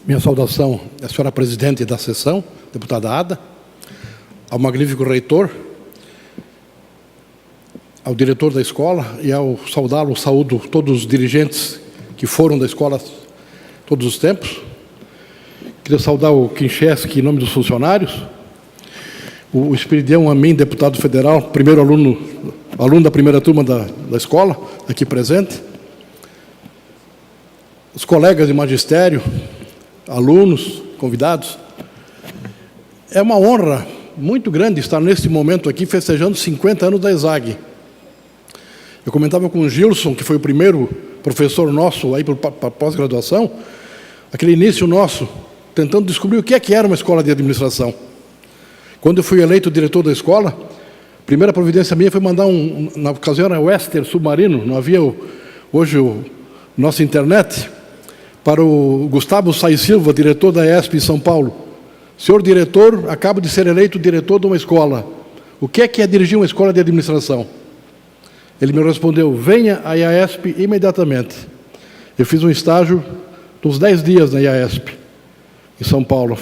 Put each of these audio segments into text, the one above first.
Minha saudação à senhora presidente da sessão, deputada Ada, ao magnífico reitor, ao diretor da escola e ao saudá-lo, saúdo todos os dirigentes que foram da escola todos os tempos. Queria saudar o Kincheski em nome dos funcionários, o Espiridião Amin, deputado federal, primeiro aluno da primeira turma da escola, aqui presente, os colegas de magistério, alunos, convidados. É uma honra muito grande estar neste momento aqui festejando 50 anos da ESAG. Eu comentava com o Gilson, que foi o primeiro professor nosso aí para pós-graduação, aquele início nosso, tentando descobrir o que era uma escola de administração. Quando eu fui eleito diretor da escola, a primeira providência minha foi mandar na ocasião era Western submarino, não havia hoje nossa internet, para o Gustavo Sais Silva, diretor da ESP em São Paulo. Senhor diretor, acabo de ser eleito diretor de uma escola. O que é dirigir uma escola de administração? Ele me respondeu, venha à IASP imediatamente. Eu fiz um estágio de uns 10 dias na IASP, em São Paulo,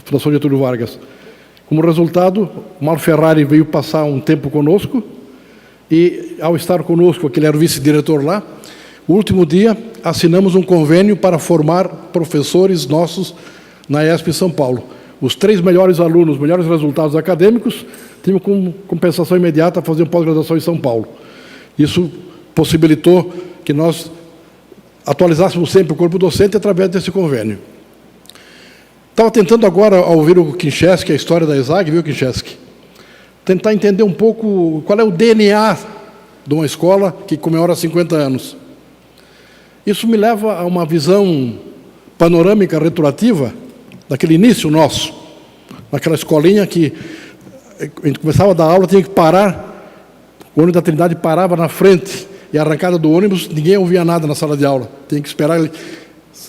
Fundação Getúlio Vargas. Como resultado, o Mauro Ferrari veio passar um tempo conosco, e ao estar conosco, que ele era o vice-diretor lá, o último dia, assinamos um convênio para formar professores nossos na ESP em São Paulo. Os 3 melhores alunos, os melhores resultados acadêmicos, tinham com compensação imediata fazer pós-graduação em São Paulo. Isso possibilitou que nós atualizássemos sempre o corpo docente através desse convênio. Estava tentando agora, ao ouvir o Kincheski, a história da ESAG, viu, Kincheski? Tentar entender um pouco qual é o DNA de uma escola que comemora 50 anos. Isso me leva a uma visão panorâmica retroativa daquele início nosso, naquela escolinha que a gente começava a dar aula, tinha que parar, o ônibus da Trindade parava na frente, e a arrancada do ônibus, ninguém ouvia nada na sala de aula, tinha que esperar ele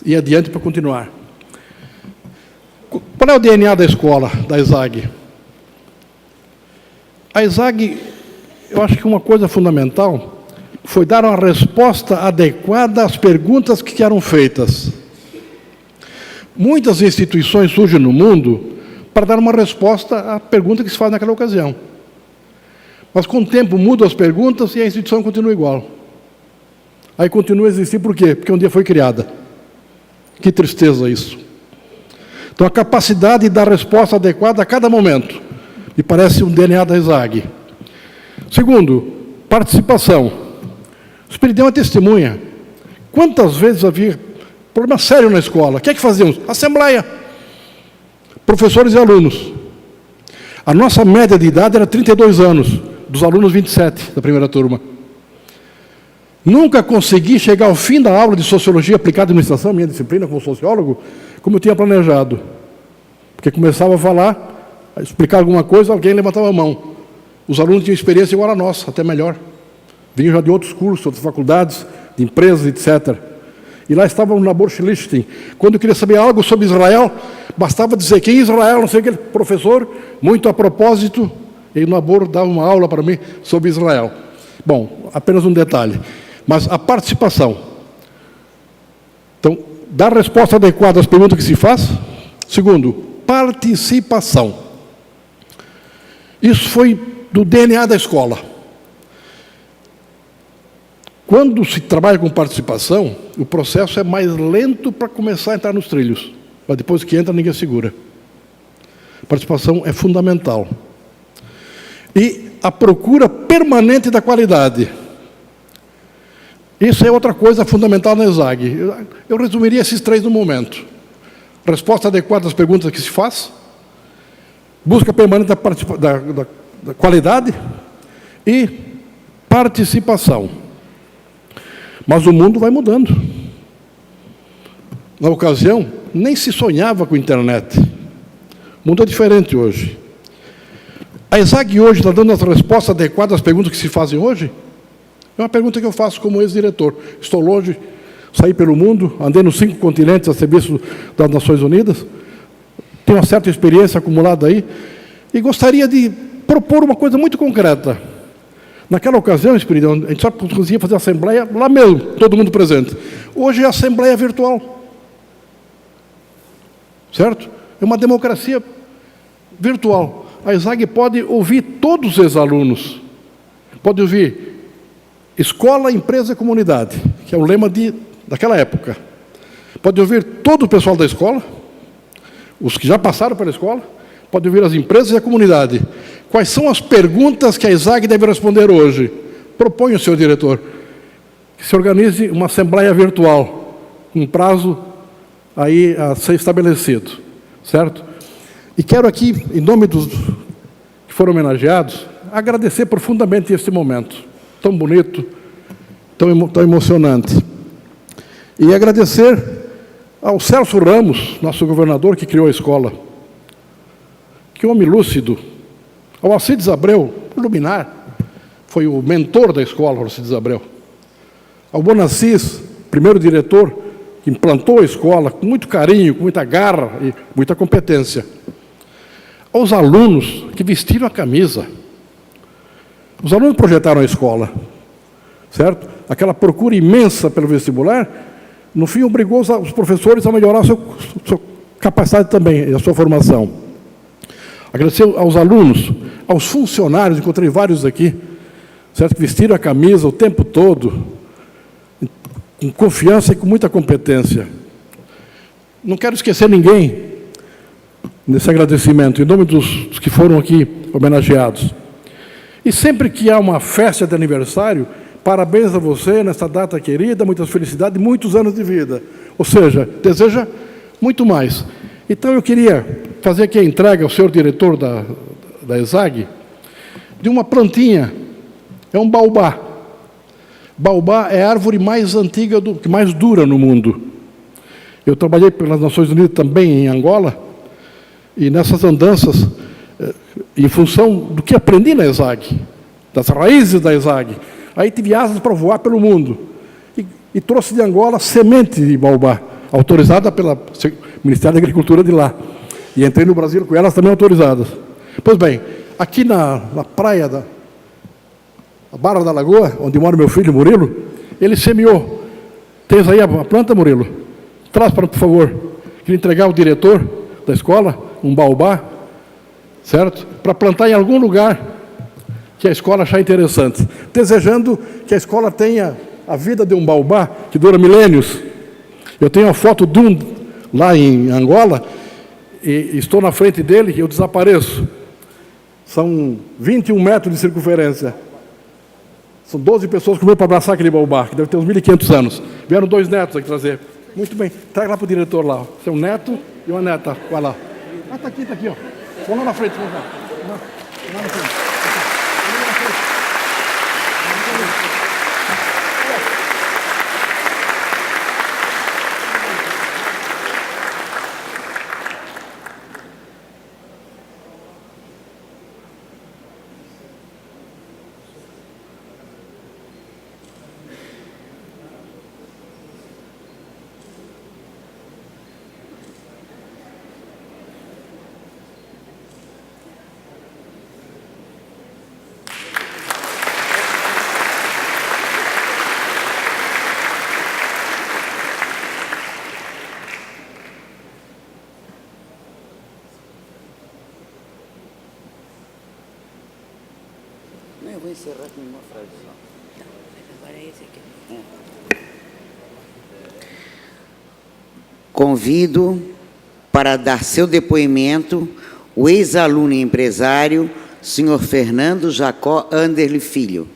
ir adiante para continuar. Qual é o DNA da escola, da ESAG? A ESAG, eu acho que uma coisa fundamental foi dar uma resposta adequada às perguntas que eram feitas. Muitas instituições surgem no mundo para dar uma resposta à pergunta que se faz naquela ocasião. Mas com o tempo mudam as perguntas e a instituição continua igual. Aí continua a existir por quê? Porque um dia foi criada. Que tristeza isso. Então a capacidade de dar resposta adequada a cada momento, me parece um DNA da ESAG. Segundo, participação. O Espiridião é testemunha. Quantas vezes havia problema sério na escola? O que é que fazíamos? Assembleia. Professores e alunos. A nossa média de idade era 32 anos, dos alunos 27 da primeira turma. Nunca consegui chegar ao fim da aula de Sociologia Aplicada à Administração, minha disciplina como sociólogo, como eu tinha planejado. Porque começava a falar, a explicar alguma coisa, alguém levantava a mão. Os alunos tinham experiência igual a nossa, até melhor. Vinham já de outros cursos, outras faculdades, de empresas, etc. E lá estava o Nabor Schlichting. Quando eu queria saber algo sobre Israel, bastava dizer que em Israel, não sei o que, professor, muito a propósito, e o Nabor dava uma aula para mim sobre Israel. Bom, apenas um detalhe. Mas a participação. Então, dar resposta adequada às perguntas que se faz. Segundo, participação. Isso foi do DNA da escola. Quando se trabalha com participação, o processo é mais lento para começar a entrar nos trilhos. Mas depois que entra, ninguém segura. A participação é fundamental. E a procura permanente da qualidade. Isso é outra coisa fundamental na ESAG. Eu resumiria esses 3 no momento. Resposta adequada às perguntas que se faz, busca permanente da qualidade e participação. Mas o mundo vai mudando. Na ocasião, nem se sonhava com a internet. O mundo é diferente hoje. A ESAG hoje está dando as respostas adequadas às perguntas que se fazem hoje? É uma pergunta que eu faço como ex-diretor. Estou longe, saí pelo mundo, andei nos 5 continentes a serviço das Nações Unidas, tenho uma certa experiência acumulada aí, e gostaria de propor uma coisa muito concreta. Naquela ocasião, Espiridião, a gente só conseguia fazer assembleia lá mesmo, todo mundo presente. Hoje é assembleia virtual. certo? É uma democracia virtual. A ESAG pode ouvir todos os ex-alunos, pode ouvir escola, empresa e comunidade, que é o lema daquela época. Pode ouvir todo o pessoal da escola, os que já passaram pela escola, pode ouvir as empresas e a comunidade. Quais são as perguntas que a ESAG deve responder hoje? Propõe o senhor diretor que se organize uma assembleia virtual, com prazo aí a ser estabelecido, certo? E quero aqui, em nome dos que foram homenageados, agradecer profundamente este momento, tão bonito, tão emocionante. E agradecer ao Celso Ramos, nosso governador, que criou a escola. Que homem lúcido. Ao Alcides Abreu, o luminar, foi o mentor da escola, o Alcides Abreu. Ao Bonassis, primeiro diretor, que implantou a escola com muito carinho, com muita garra e muita competência. Aos alunos que vestiram a camisa. Os alunos projetaram a escola, certo? Aquela procura imensa pelo vestibular, no fim obrigou os professores a melhorar a sua capacidade também, a sua formação. Agradecer aos alunos, aos funcionários, encontrei vários aqui, certo? Que vestiram a camisa o tempo todo, com confiança e com muita competência. Não quero esquecer ninguém nesse agradecimento, em nome dos que foram aqui homenageados. E sempre que há uma festa de aniversário, parabéns a você nessa data querida, muitas felicidades e muitos anos de vida. Ou seja, deseja muito mais. Então eu queria fazer aqui a entrega ao senhor diretor da ESAG de uma plantinha, é um baobá. Baobá é a árvore mais antiga, que mais dura no mundo. Eu trabalhei pelas Nações Unidas também em Angola, e nessas andanças, em função do que aprendi na ESAG, das raízes da ESAG, aí tive asas para voar pelo mundo, e trouxe de Angola semente de baobá, autorizada pelo Ministério da Agricultura de lá, e entrei no Brasil com elas também autorizadas. Pois bem, aqui na praia da Barra da Lagoa, onde mora meu filho Murilo, ele semeou. Tens aí a planta, Murilo? Traz para, por favor. Queria entregar ao diretor da escola um baobá, certo? Para plantar em algum lugar que a escola achar interessante. Desejando que a escola tenha a vida de um baobá, que dura milênios. Eu tenho a foto de um lá em Angola, e estou na frente dele e eu desapareço. São 21 metros de circunferência. São 12 pessoas que vão para abraçar aquele baobá, que deve ter uns 1.500 anos. Vieram 2 netos aqui trazer. Muito bem, traga lá para o diretor lá. Seu neto e uma neta. Vai lá. Ah, está aqui, ó. Vamos lá na frente, vamos lá. Lá na frente. Eu vou encerrar com uma frase só. Agora é esse aqui. Convido para dar seu depoimento o ex-aluno e empresário, senhor Fernando Jacó Anderle Filho.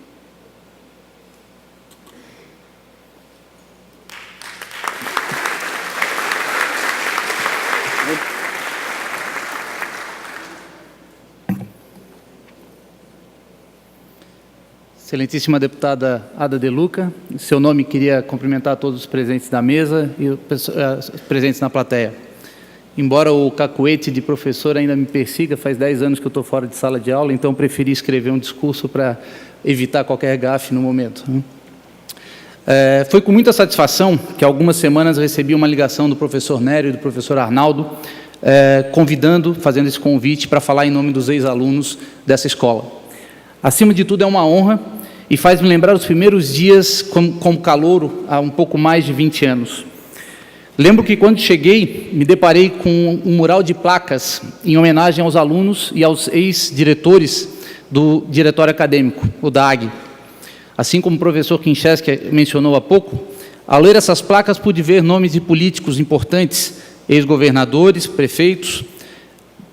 Excelentíssima deputada Ada De Luca, em seu nome queria cumprimentar todos os presentes da mesa e os presentes na plateia. Embora o cacuete de professor ainda me persiga, faz 10 anos que eu estou fora de sala de aula, então preferi escrever um discurso para evitar qualquer gafe no momento. Foi com muita satisfação que há algumas semanas recebi uma ligação do professor Nério e do professor Arnaldo, fazendo esse convite para falar em nome dos ex-alunos dessa escola. Acima de tudo, é uma honra e faz-me lembrar os primeiros dias como calouro há um pouco mais de 20 anos. Lembro que quando cheguei, me deparei com um mural de placas em homenagem aos alunos e aos ex-diretores do Diretório Acadêmico, o DAAG. Assim como o professor Kincheski mencionou há pouco, ao ler essas placas pude ver nomes de políticos importantes, ex-governadores, prefeitos,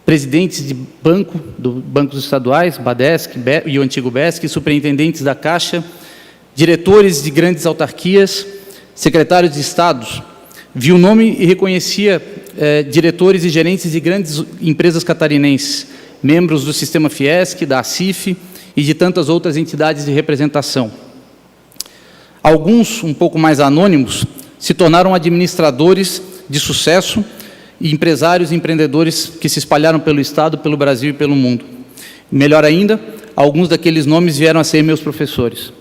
presidentes de bancos estaduais, Badesc e o antigo BESC, superintendentes da Caixa, diretores de grandes autarquias, secretários de estados. Vi o nome e reconhecia diretores e gerentes de grandes empresas catarinenses, membros do Sistema Fiesc, da ACIF e de tantas outras entidades de representação. Alguns, um pouco mais anônimos, se tornaram administradores de sucesso e empresários e empreendedores que se espalharam pelo Estado, pelo Brasil e pelo mundo. Melhor ainda, alguns daqueles nomes vieram a ser meus professores.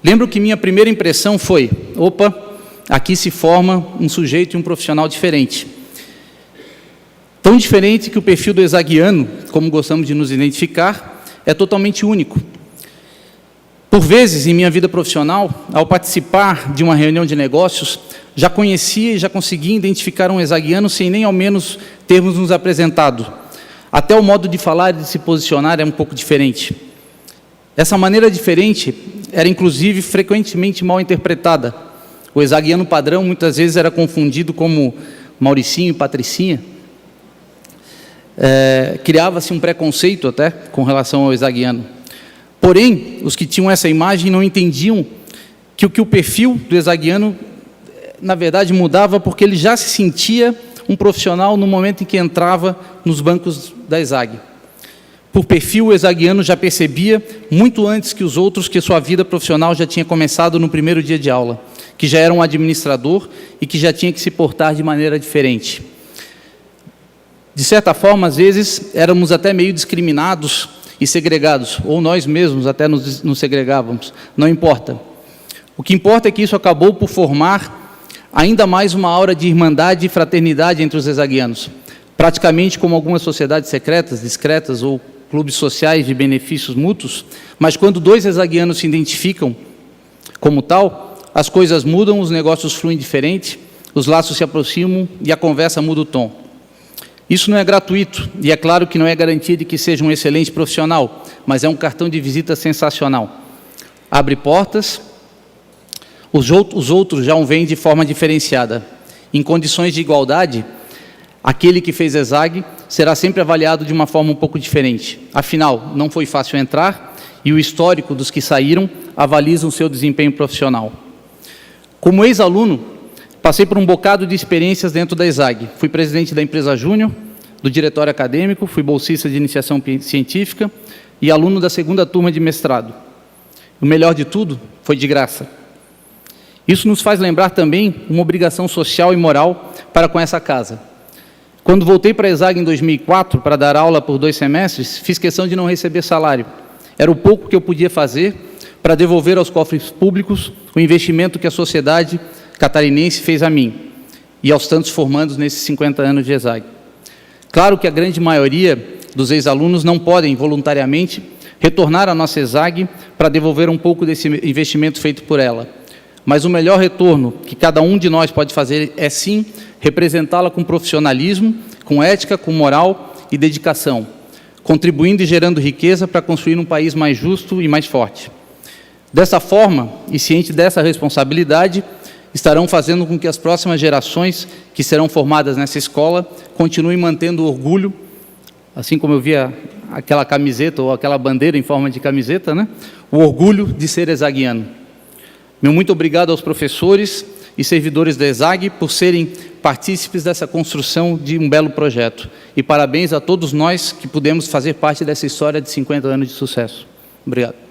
Lembro que minha primeira impressão foi: opa, aqui se forma um sujeito e um profissional diferente. Tão diferente que o perfil do exaguiano, como gostamos de nos identificar, é totalmente único. Por vezes, em minha vida profissional, ao participar de uma reunião de negócios, já conhecia e já conseguia identificar um exaguiano sem nem ao menos termos nos apresentado. Até o modo de falar e de se posicionar é um pouco diferente. Essa maneira diferente era, inclusive, frequentemente mal interpretada. O exaguiano padrão muitas vezes era confundido como Mauricinho e Patricinha. Criava-se um preconceito até com relação ao exaguiano. Porém, os que tinham essa imagem não entendiam que o perfil do exaguiano, na verdade, mudava porque ele já se sentia um profissional no momento em que entrava nos bancos da ESAG. Por perfil, o exaguiano já percebia, muito antes que os outros, que sua vida profissional já tinha começado no primeiro dia de aula, que já era um administrador e que já tinha que se portar de maneira diferente. De certa forma, às vezes, éramos até meio discriminados e segregados, ou nós mesmos até nos segregávamos, não importa. O que importa é que isso acabou por formar ainda mais uma aura de irmandade e fraternidade entre os exaguianos, praticamente como algumas sociedades secretas, discretas ou clubes sociais de benefícios mútuos, mas quando dois exaguianos se identificam como tal, as coisas mudam, os negócios fluem diferente, os laços se aproximam e a conversa muda o tom. Isso não é gratuito, e é claro que não é garantia de que seja um excelente profissional, mas é um cartão de visita sensacional. Abre portas, os outros já o veem de forma diferenciada. Em condições de igualdade, aquele que fez ESAG será sempre avaliado de uma forma um pouco diferente. Afinal, não foi fácil entrar, e o histórico dos que saíram avaliza o seu desempenho profissional. Como ex-aluno, passei por um bocado de experiências dentro da ESAG. Fui presidente da empresa Júnior, do Diretório Acadêmico, fui bolsista de iniciação científica e aluno da segunda turma de mestrado. O melhor de tudo, foi de graça. Isso nos faz lembrar também uma obrigação social e moral para com essa casa. Quando voltei para a ESAG em 2004 para dar aula por 2 semestres, fiz questão de não receber salário. Era o pouco que eu podia fazer para devolver aos cofres públicos o investimento que a sociedade catarinense fez a mim e aos tantos formandos nesses 50 anos de ESAG. Claro que a grande maioria dos ex-alunos não podem voluntariamente retornar à nossa ESAG para devolver um pouco desse investimento feito por ela. Mas o melhor retorno que cada um de nós pode fazer é, sim, representá-la com profissionalismo, com ética, com moral e dedicação, contribuindo e gerando riqueza para construir um país mais justo e mais forte. Dessa forma, e ciente dessa responsabilidade, estarão fazendo com que as próximas gerações que serão formadas nessa escola continuem mantendo o orgulho, assim como eu via aquela camiseta ou aquela bandeira em forma de camiseta, né? O orgulho de ser esaguiano. Meu muito obrigado aos professores e servidores da ESAG por serem partícipes dessa construção de um belo projeto. E parabéns a todos nós que pudemos fazer parte dessa história de 50 anos de sucesso. Obrigado.